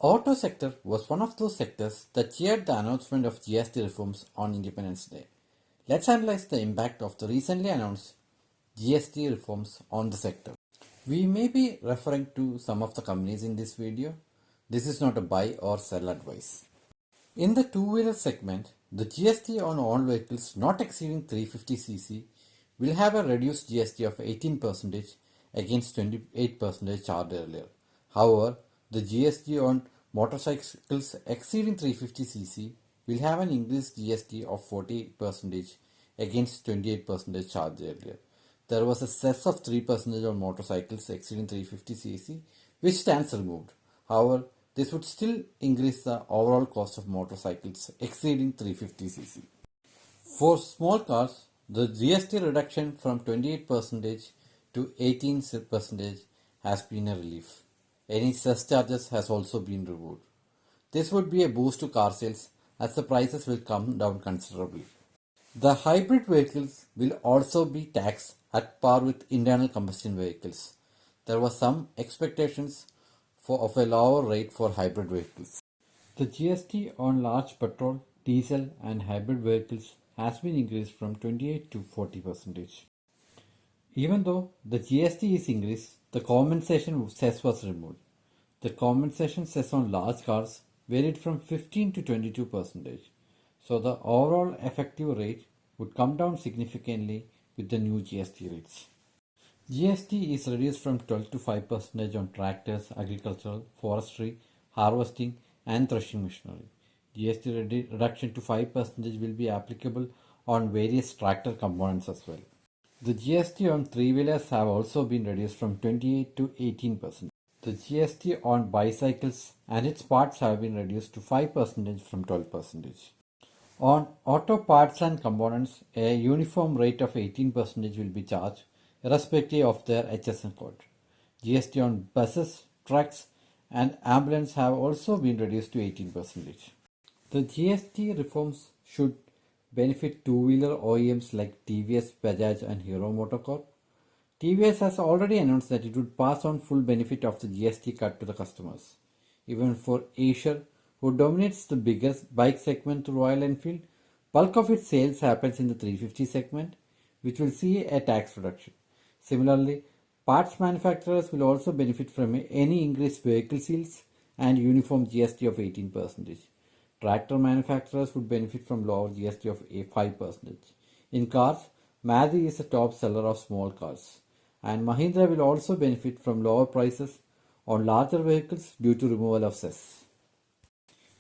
auto sector was one of those sectors that cheered the announcement of GST reforms on Independence Day. Let's analyze the impact of the recently announced GST reforms on the sector. We may be referring to some of the companies in this video. This is not a buy or sell advice. In the two-wheeler segment, the GST on all vehicles not exceeding 350cc will have a reduced GST of 18% against 28% charged earlier. However, the GST on motorcycles exceeding 350cc will have an increased GST of 40% against 28% charged earlier. There was a cess of 3% on motorcycles exceeding 350cc, which stands removed. However, this would still increase the overall cost of motorcycles exceeding 350cc. For small cars, the GST reduction from 28% to 18% has been a relief. Any cess charges has also been removed. This would be a boost to car sales as the prices will come down considerably. The hybrid vehicles will also be taxed at par with internal combustion vehicles. There were some expectations of a lower rate for hybrid vehicles. The GST on large petrol, diesel and hybrid vehicles has been increased from 28 to 40%. Even though the GST is increased, the compensation cess was removed. The compensation cess on large cars varied from 15 to 22%. So the overall effective rate would come down significantly with the new GST rates. GST is reduced from 12 to 5% on tractors, agricultural, forestry, harvesting and threshing machinery. GST reduction to 5% will be applicable on various tractor components as well. The GST on three-wheelers have also been reduced from 28 to 18%. The GST on bicycles and its parts have been reduced to 5% from 12%. On auto parts and components, a uniform rate of 18% will be charged irrespective of their HSN code. GST on buses, trucks and ambulance have also been reduced to 18%. The GST reforms should benefit two-wheeler OEMs like TVS, Bajaj and Hero MotoCorp. TVS has already announced that it would pass on full benefit of the GST cut to the customers. Even for Acer, who dominates the biggest bike segment through Royal Enfield, bulk of its sales happens in the 350 segment, which will see a tax reduction. Similarly, parts manufacturers will also benefit from any increased vehicle sales and uniform GST of 18%. Tractor manufacturers would benefit from lower GST of 5%. In cars, Maruti is the top seller of small cars, and Mahindra will also benefit from lower prices on larger vehicles due to removal of cess.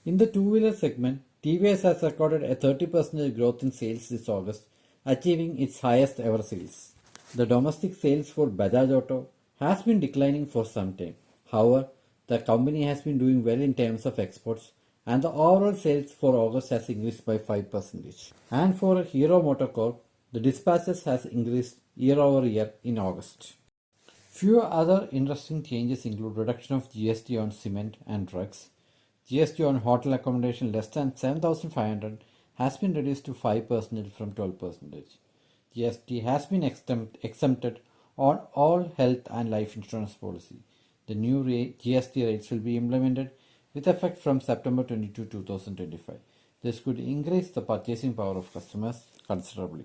In the two-wheeler segment, TVS has recorded a 30% growth in sales this August, achieving its highest ever sales. The domestic sales for Bajaj Auto has been declining for some time. However, the company has been doing well in terms of exports and the overall sales for August has increased by 5%. And for Hero MotoCorp, the dispatches has increased year over year in August. Few other interesting changes include reduction of GST on cement and drugs. GST on hotel accommodation less than 7,500 has been reduced to 5% from 12%. GST has been exempted on all health and life insurance policy. The new GST rates will be implemented with effect from September 22, 2025. This could increase the purchasing power of customers considerably.